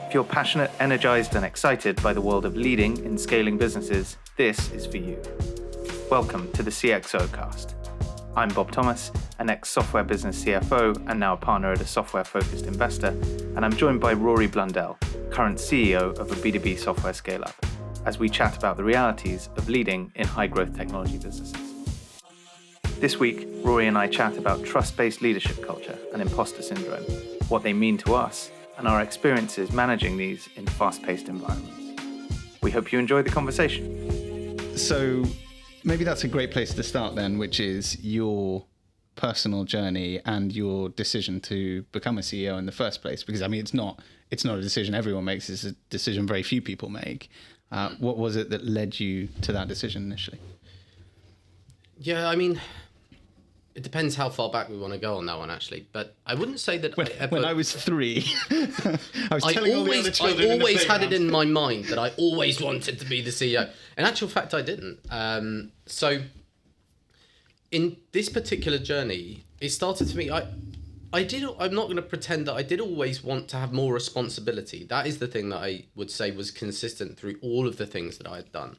If you're passionate, energized, and excited by the world of leading and scaling businesses, this is for you. Welcome to the CXO Cast. I'm Bob Thomas, an ex-software business CFO and now a partner at a software-focused investor, and I'm joined by Rory Blundell, current CEO of a B2B software scale-up, as we chat about the realities of leading in high-growth technology businesses. This week, Rory and I chat about trust-based leadership culture and imposter syndrome, what they mean to us, and our experiences managing these in fast-paced environments. We hope you enjoy the conversation. So maybe that's a great place to start then, which is your personal journey and your decision to become a CEO in the first place. Because I mean, it's not a decision everyone makes. It's a decision very few people make. What was it that led you to that decision initially? Yeah, I mean, it depends how far back we want to go on that one, actually. But I wouldn't say that when I was 3, I was telling all the other children. I always had it in my mind that I always wanted to be the CEO. In actual fact, I didn't. So in this particular journey, it started for me. I'm not going to pretend that I did always want to have more responsibility. That is the thing that I would say was consistent through all of the things that I had done.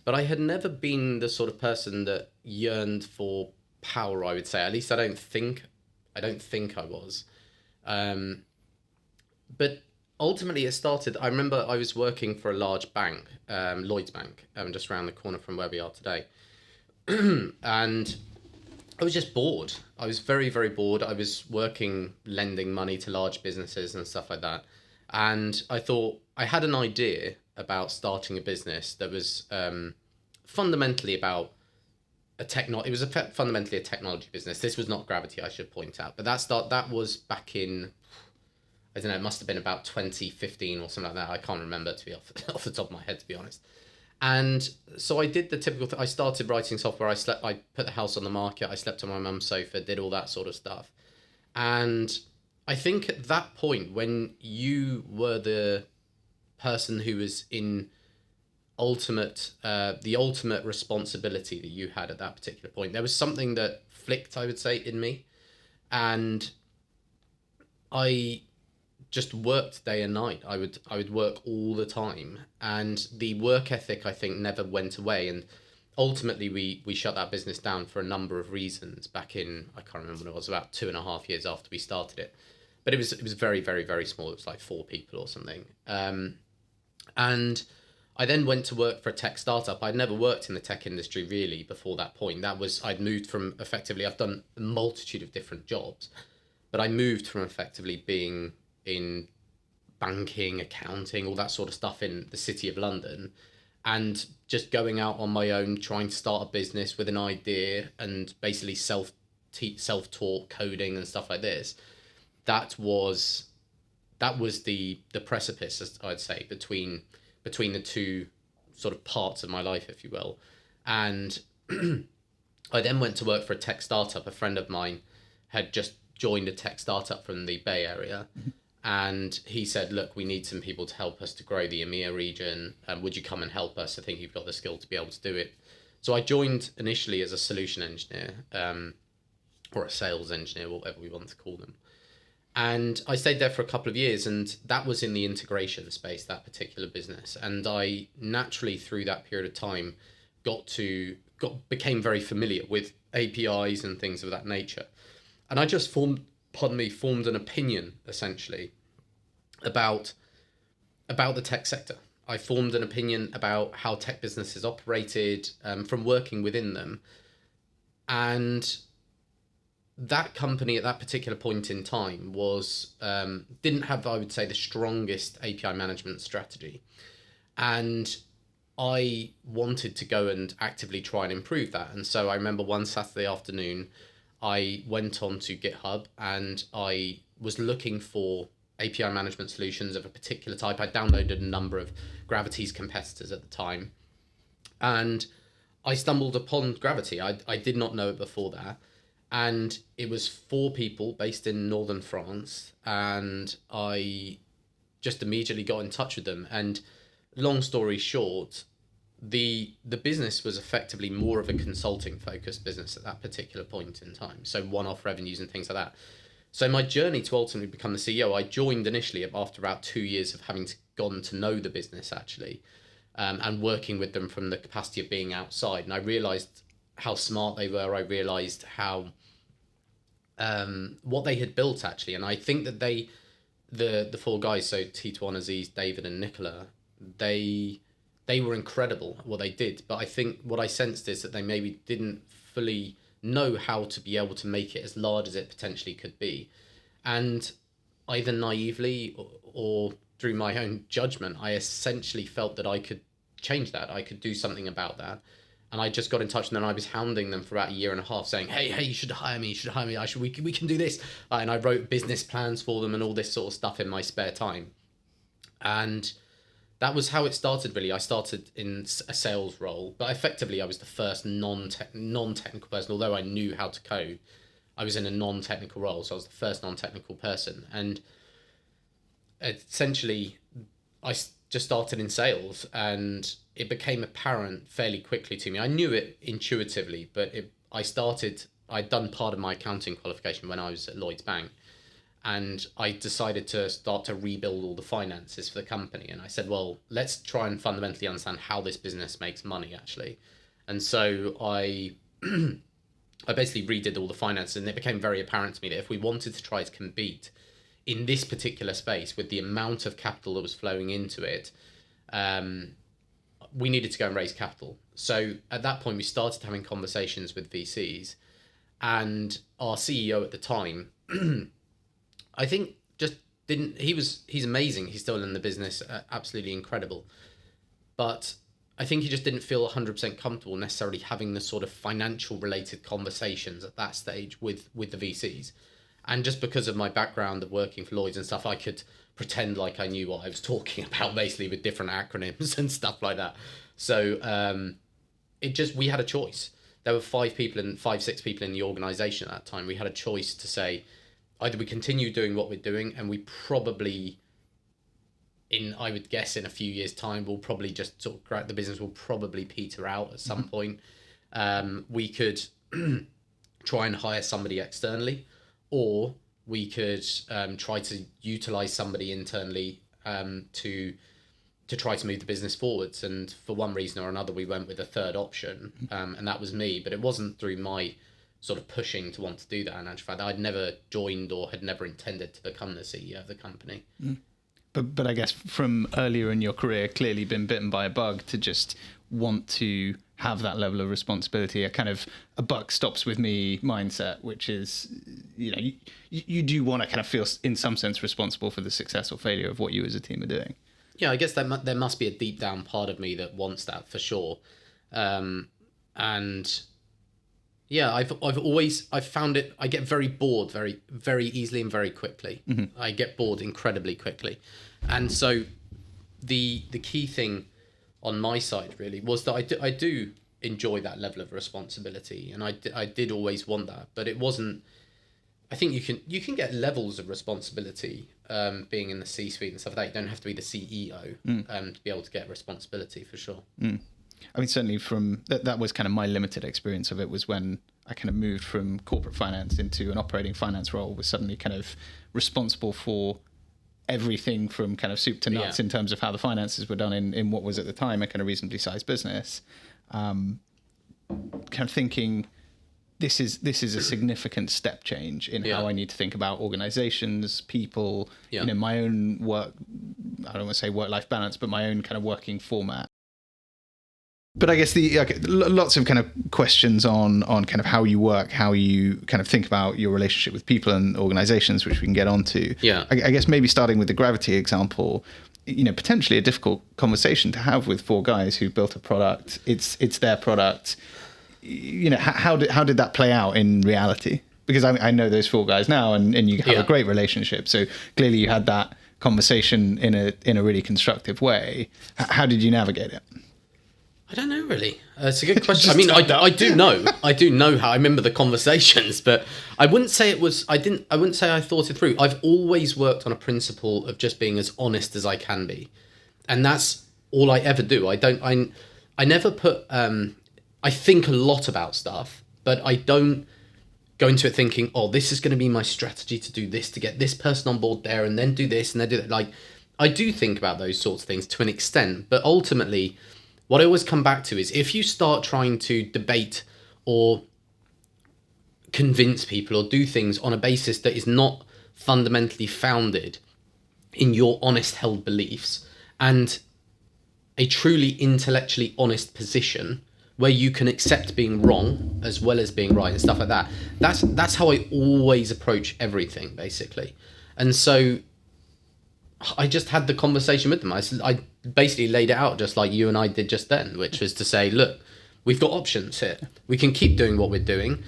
But I had never been the sort of person that yearned for power, I would say. At least I don't think I was. But ultimately it started, I remember I was working for a large bank, Lloyds Bank, just around the corner from where we are today. And I was just bored. I was very, very bored. I was lending money to large businesses and stuff like that. And I thought I had an idea about starting a business that was fundamentally about fundamentally a technology business. This was not Gravity, I should point out. But that was back in, I don't know, it must have been about 2015 or something like that. I can't remember, to be off the top of my head, to be honest. And so I did the typical thing. I started writing software. I put the house on the market. I slept on my mum's sofa, did all that sort of stuff. And I think at that point, when you were the person who was in the ultimate responsibility that you had at that particular point, there was something that flicked, I would say, in me. And I just worked day and night. I would work all the time, and the work ethic, I think, never went away. And ultimately we shut that business down for a number of reasons back in, I can't remember when it was, about 2.5 years after we started it. But it was very, very, very small. It was like 4 people or something. And I then went to work for a tech startup. I'd never worked in the tech industry really before that point. I'd moved from I've done a multitude of different jobs, but I moved from effectively being in banking, accounting, all that sort of stuff in the city of London, and just going out on my own, trying to start a business with an idea and basically self-taught coding and stuff like this. That was the precipice, I'd say, between the two sort of parts of my life, if you will. And I then went to work for a tech startup. A friend of mine had just joined a tech startup from the Bay Area. And he said, look, we need some people to help us to grow the EMEA region. Would you come and help us? I think you've got the skill to be able to do it. So I joined initially as a solution engineer, or a sales engineer, whatever we want to call them. And I stayed there for a couple of years, and that was in the integration space, that particular business. And I naturally, through that period of time, became very familiar with APIs and things of that nature. And I just formed an opinion, essentially, about the tech sector. I formed an opinion about how tech businesses operated from working within them. And that company at that particular point in time didn't have, I would say, the strongest API management strategy. And I wanted to go and actively try and improve that. And so I remember one Saturday afternoon, I went on to GitHub and I was looking for API management solutions of a particular type. I downloaded a number of Gravity's competitors at the time, and I stumbled upon Gravity. I did not know it before that. And it was 4 people based in northern France, and I just immediately got in touch with them. And long story short, the business was effectively more of a consulting focused business at that particular point in time. So one-off revenues and things like that. So my journey to ultimately become the CEO, I joined initially after about 2 years of having gone to know the business actually, and working with them from the capacity of being outside. And I realised how smart they were. I realised how what they had built actually. And I think that the four guys, so Tituan, Aziz, David and Nicola, they were incredible at what they did. But I think what I sensed is that they maybe didn't fully know how to be able to make it as large as it potentially could be. And either naively or through my own judgment, I essentially felt that I could change that. I could do something about that. And I just got in touch, and then I was hounding them for about 1.5 years saying, hey, you should hire me, we can do this. And I wrote business plans for them and all this sort of stuff in my spare time. And that was how it started, really. I started in a sales role, but effectively I was the first non-technical person. Although I knew how to code, I was in a non-technical role, so I was the first non-technical person. And essentially, I just started in sales, and it became apparent fairly quickly to me. I knew it intuitively, but I'd done part of my accounting qualification when I was at Lloyds Bank. And I decided to start to rebuild all the finances for the company. And I said, well, let's try and fundamentally understand how this business makes money, actually. And so I basically redid all the finances, and it became very apparent to me that if we wanted to try to compete in this particular space with the amount of capital that was flowing into it, we needed to go and raise capital. So at that point, we started having conversations with VCs, and our CEO at the time, I think he's amazing. He's still in the business, absolutely incredible. But I think he just didn't feel 100% comfortable necessarily having the sort of financial related conversations at that stage with the VCs. And just because of my background of working for Lloyds and stuff, I could pretend like I knew what I was talking about, basically, with different acronyms and stuff like that. So we had a choice. There were 6 people in the organization at that time. We had a choice to say, either we continue doing what we're doing, and we probably, I would guess in a few years' time, we'll probably just sort of, the business will probably peter out at some point. We could try and hire somebody externally, or we could try to utilize somebody internally to try to move the business forwards. And for one reason or another, we went with a third option, and that was me. But it wasn't through my sort of pushing to want to do that. And actually, fact, I'd never joined or had never intended to become the CEO of the company. But I guess from earlier in your career, clearly been bitten by a bug to just want to have that level of responsibility, a kind of a buck stops with me mindset, which is, you do want to kind of feel in some sense responsible for the success or failure of what you as a team are doing. Yeah, I guess there must be a deep down part of me that wants that for sure. And yeah, I've found it, I get very bored very, very easily and very quickly. Mm-hmm. I get bored incredibly quickly. And so the key thing on my side really was that I do enjoy that level of responsibility, and I did always want that, but it wasn't, I think you can get levels of responsibility being in the C-suite and stuff like that. You don't have to be the CEO to be able to get responsibility, for sure. I mean, certainly from that was kind of my limited experience of it, was when I kind of moved from corporate finance into an operating finance role, was suddenly kind of responsible for everything from kind of soup to nuts in terms of how the finances were done in what was at the time a kind of reasonably sized business. Kind of thinking this is a significant step change in how I need to think about organizations, people, my own work, I don't want to say work-life balance, but my own kind of working format. But I guess lots of kind of questions on kind of how you work, how you kind of think about your relationship with people and organizations, which we can get onto. Yeah. I guess maybe starting with the Gravity example, potentially a difficult conversation to have with 4 guys who built a product. It's their product. How did that play out in reality? Because I know those 4 guys now, and you have a great relationship. So clearly you had that conversation in a really constructive way. How did you navigate it? I don't know, really. It's a good question. I mean, I do know how. I remember the conversations, but I wouldn't say it was. I wouldn't say I thought it through. I've always worked on a principle of just being as honest as I can be, and that's all I ever do. I never put. I think a lot about stuff, but I don't go into it thinking, oh, this is going to be my strategy to do this, to get this person on board there, and then do this, and then do that. Like, I do think about those sorts of things to an extent, but ultimately, what I always come back to is if you start trying to debate or convince people or do things on a basis that is not fundamentally founded in your honest held beliefs and a truly intellectually honest position where you can accept being wrong as well as being right and stuff like that, that's how I always approach everything, basically. And so I just had the conversation with them. I basically laid it out just like you and I did just then, which was to say, look, we've got options here. We can keep doing what we're doing.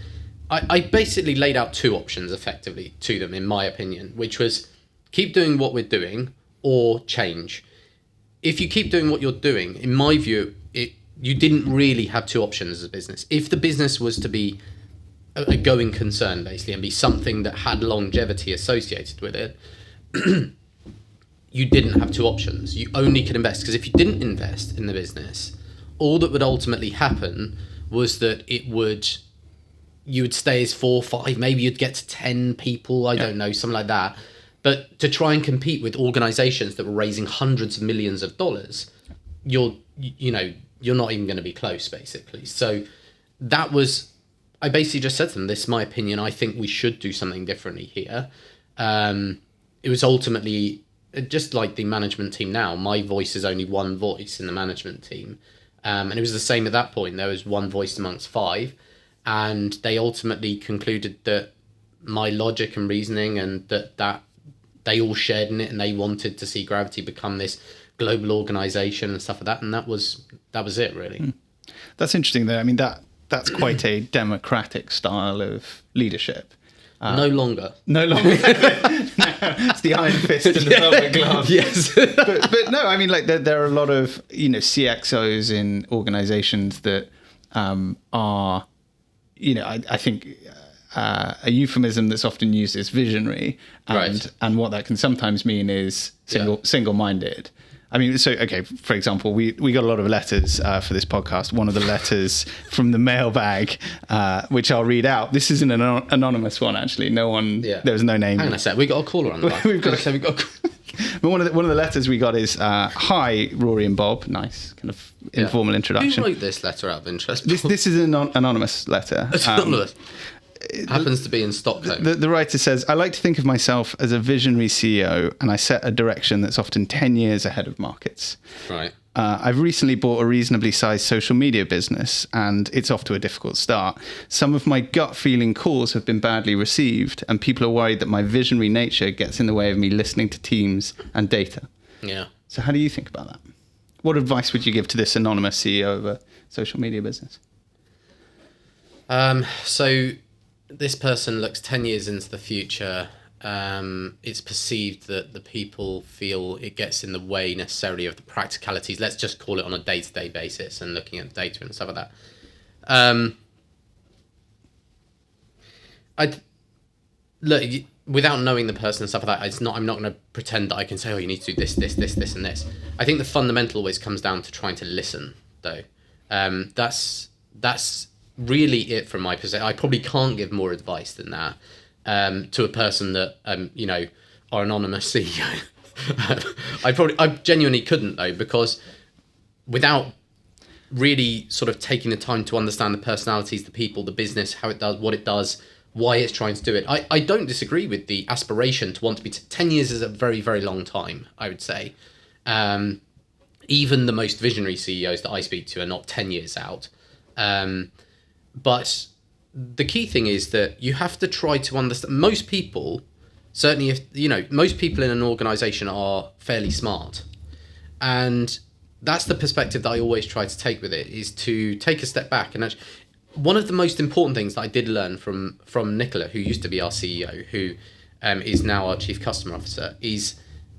I basically laid out two options effectively to them, in my opinion, which was keep doing what we're doing or change. If you keep doing what you're doing, in my view, you didn't really have two options as a business. If the business was to be a going concern, basically, and be something that had longevity associated with it, you didn't have two options. You only could invest, because if you didn't invest in the business, all that would ultimately happen was that you would stay as 4 or 5, maybe you'd get to 10 people, I don't know, something like that. But to try and compete with organizations that were raising hundreds of millions of dollars, you're not even going to be close, basically. So I basically just said to them, this is my opinion. I think we should do something differently here. It was ultimately, just like the management team now, my voice is only one voice in the management team. And it was the same at that point. There was one voice amongst 5. And they ultimately concluded that my logic and reasoning and that they all shared in it, and they wanted to see Gravity become this global organization and stuff like that. And that was it, really. That's interesting, though. I mean, that's quite a democratic style of leadership. No longer. No, it's the iron fist and the velvet glove. Yes. but no, I mean, like there are a lot of CXOs in organizations that are, I think a euphemism that's often used is visionary, and what that can sometimes mean is single-minded. I mean, so, okay, for example, we got a lot of letters for this podcast. One of the letters from the mailbag, which I'll read out. This is an anonymous one, actually. No one, there was no name. Hang on a sec, we got a caller on the line. We've got but one of the letters we got is, hi, Rory and Bob. Nice, kind of informal introduction. Who wrote this letter out of interest? This is an anonymous letter. It's anonymous. Happens to be in Stockholm. The writer says, I like to think of myself as a visionary CEO, and I set a direction that's often 10 years ahead of markets. Right. I've recently bought a reasonably sized social media business, and it's off to a difficult start. Some of my gut feeling calls have been badly received, and people are worried that my visionary nature gets in the way of me listening to teams and data. Yeah. So how do you think about that? What advice would you give to this anonymous CEO of a social media business? So this person looks 10 years into the future. It's perceived that the people feel it gets in the way necessarily of the practicalities. Let's just call it on a day-to-day basis and looking at data and stuff like that. Look, without knowing the person and stuff like that, I'm not going to pretend that I can say, oh, you need to do this, and this. I think the fundamental always comes down to trying to listen, though. That's really it from my perspective. I probably can't give more advice than that. To a person that, our anonymous CEO. I genuinely couldn't, though, because without really sort of taking the time to understand the personalities, the people, the business, how it does, what it does, why it's trying to do it, I don't disagree with the aspiration to want to be... 10 years is a very, very long time, I would say. Even the most visionary CEOs that I speak to are not 10 years out. But the key thing is that you have to try to understand. Most people, certainly most people in an organization are fairly smart. And that's the perspective that I always try to take with it, is to take a step back. And actually, one of the most important things that I did learn from Nicola, who used to be our CEO, who is now our Chief Customer Officer, is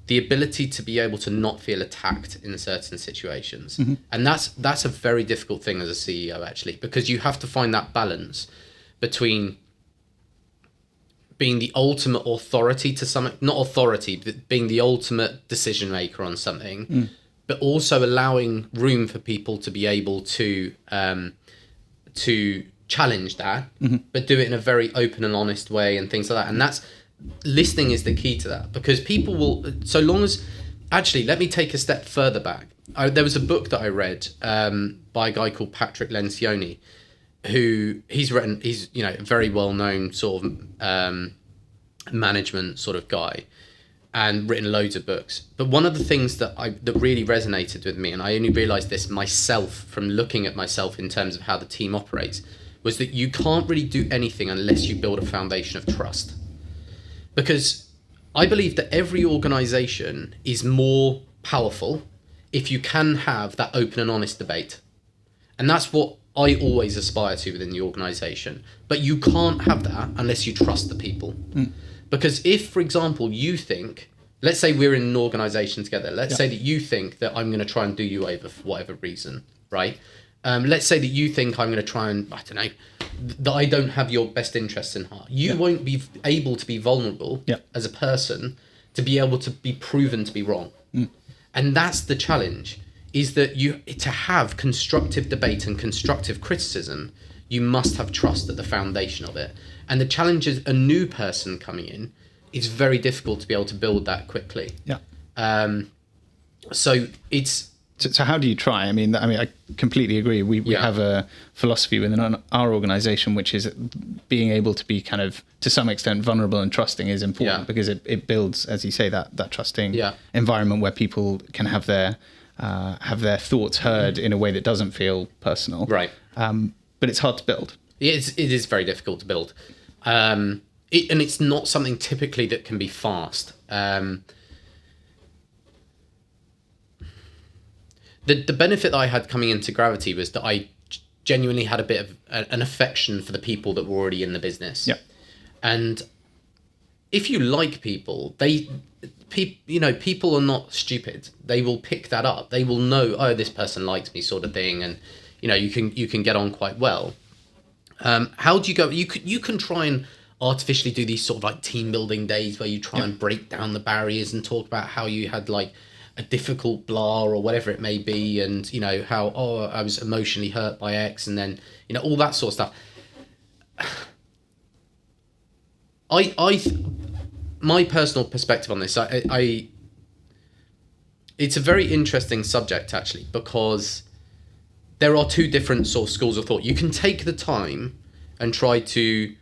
the ability to be able to not feel attacked in certain situations. Mm-hmm. And that's a very difficult thing as a CEO, actually, because you have to find that balance between being the ultimate authority to something, not authority, but being the ultimate decision maker on something, but also allowing room for people to be able to challenge that, but do it in a very open and honest way and things like that. And that's listening is the key to that, because people will, so long as, actually, let me take a step further back. There was a book that I read by a guy called Patrick Lencioni, who he's a very well known sort of management sort of guy, and written loads of books. But one of the things that really resonated with me, and I only realized this myself from looking at myself in terms of how the team operates, was that you can't really do anything unless you build a foundation of trust. Because I believe that every organization is more powerful if you can have that open and honest debate. And that's what I always aspire to within the organization. But you can't have that unless you trust the people. Because if, for example, you think, let's say we're in an organization together, let's say that you think that I'm going to try and do you over for whatever reason, right? Let's say that you think I'm going to try and, I don't know, that I don't have your best interests in heart. You won't be able to be vulnerable as a person to be able to be proven to be wrong. And that's the challenge, is that to have constructive debate and constructive criticism, you must have trust at the foundation of it. And the challenge is a new person coming in, it's very difficult to be able to build that quickly. So it's... So how do you try? I mean, I completely agree. We have a philosophy within our organization, which is being able to be kind of, to some extent, vulnerable and trusting is important because it builds, as you say, that trusting environment where people can have their thoughts heard in a way that doesn't feel personal. Right. But it's hard to build. It is very difficult to build. And it's not something typically that can be fast. The benefit that I had coming into Gravity was that I genuinely had a bit of an affection for the people that were already in the business. And if you like people, people are not stupid. They will pick that up. They will know, oh, this person likes me, sort of thing, and you can get on quite well. How do you go? You can try and artificially do these sort of like team building days where you try and break down the barriers and talk about how you had like a difficult blah or whatever it may be, and how I was emotionally hurt by X, and then all that sort of stuff. My personal perspective on this, it's a very interesting subject actually, because there are two different sort of schools of thought. You can take the time and try to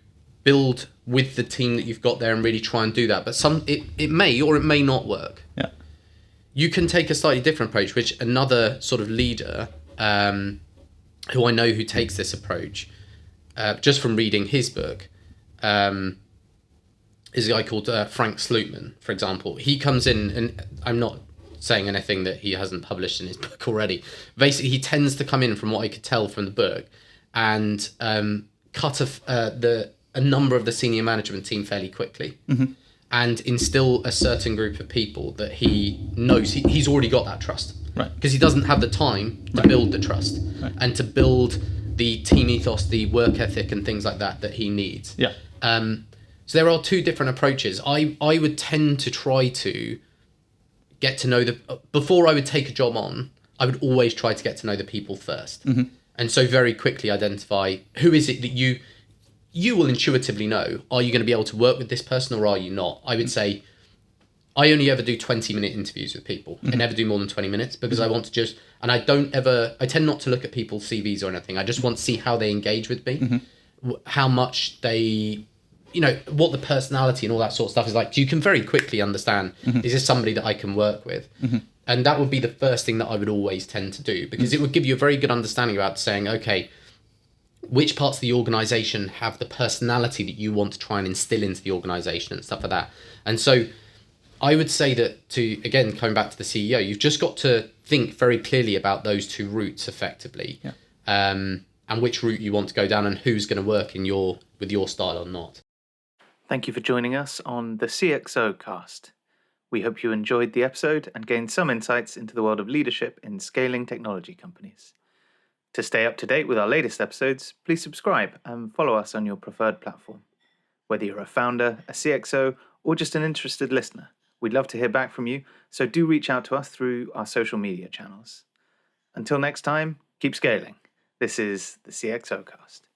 build with the team that you've got there and really try and do that, but it may or it may not work. You can take a slightly different approach, which another sort of leader who I know who takes this approach, just from reading his book, is a guy called Frank Slootman, for example. He comes in, and I'm not saying anything that he hasn't published in his book already. Basically, he tends to come in, from what I could tell from the book, and cut a number of the senior management team fairly quickly. And instill a certain group of people that he knows he's already got that trust. Right. Because he doesn't have the time to build the trust and to build the team ethos, the work ethic and things like that he needs. So there are two different approaches. I would tend to try to get to know before I would take a job on, I would always try to get to know the people first. And so very quickly identify who is it that you will intuitively know, are you going to be able to work with this person or are you not? I would say I only ever do 20-minute interviews with people. I never do more than 20 minutes because I want to and I tend not to look at people's CVs or anything. I just want to see how they engage with me, how much they, what the personality and all that sort of stuff is like. You can very quickly understand, is this somebody that I can work with? And that would be the first thing that I would always tend to do, because it would give you a very good understanding about saying, okay, which parts of the organization have the personality that you want to try and instill into the organization and stuff like that. And so I would say that again, coming back to the CEO, you've just got to think very clearly about those two routes effectively, and which route you want to go down and who's going to work with your style or not. Thank you for joining us on the CXO Cast. We hope you enjoyed the episode and gained some insights into the world of leadership in scaling technology companies. To stay up to date with our latest episodes, please subscribe and follow us on your preferred platform. Whether you're a founder, a CXO, or just an interested listener, we'd love to hear back from you, so do reach out to us through our social media channels. Until next time, keep scaling. This is the CXO Cast.